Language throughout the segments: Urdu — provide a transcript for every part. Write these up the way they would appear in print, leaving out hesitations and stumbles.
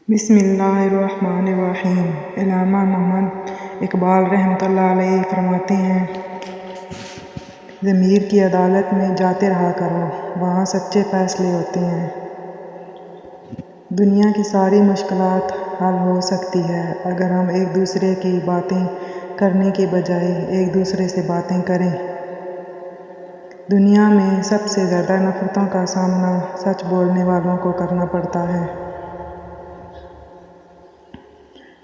بسم اللہ الرحمن الرحیم۔ علامہ محمد اقبال رحمۃ اللہ علیہ فرماتے ہیں، ضمیر کی عدالت میں جاتے رہا کرو، وہاں سچے فیصلے ہوتے ہیں۔ دنیا کی ساری مشکلات حل ہو سکتی ہے اگر ہم ایک دوسرے کی باتیں کرنے کی بجائے ایک دوسرے سے باتیں کریں۔ دنیا میں سب سے زیادہ نفرتوں کا سامنا سچ بولنے والوں کو کرنا پڑتا ہے۔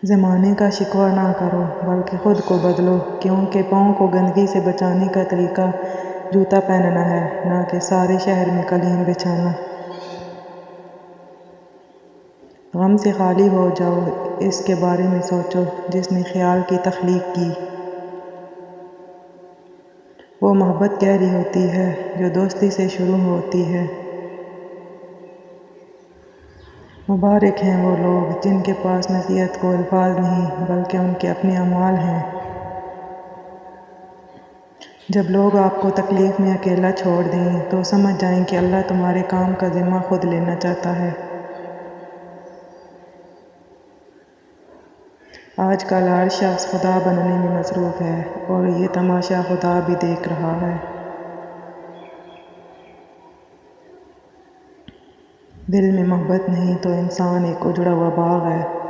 زمانے کا شکوہ نہ کرو بلکہ خود کو بدلو، کیونکہ پاؤں کو گندگی سے بچانے کا طریقہ جوتا پہننا ہے، نہ کہ سارے شہر میں قالین بچھانا۔ غم سے خالی ہو جاؤ، اس کے بارے میں سوچو جس نے خیال کی تخلیق کی۔ وہ محبت گہری ہوتی ہے جو دوستی سے شروع ہوتی ہے۔ مبارک ہیں وہ لوگ جن کے پاس نصیحت کو الفاظ نہیں بلکہ ان کے اپنے اعمال ہیں۔ جب لوگ آپ کو تکلیف میں اکیلا چھوڑ دیں تو سمجھ جائیں کہ اللہ تمہارے کام کا ذمہ خود لینا چاہتا ہے۔ آج کل ہر شخص خدا بننے میں مصروف ہے اور یہ تماشا خدا بھی دیکھ رہا ہے۔ دل میں محبت نہیں تو انسان ایک اجڑا ہوا باغ ہے۔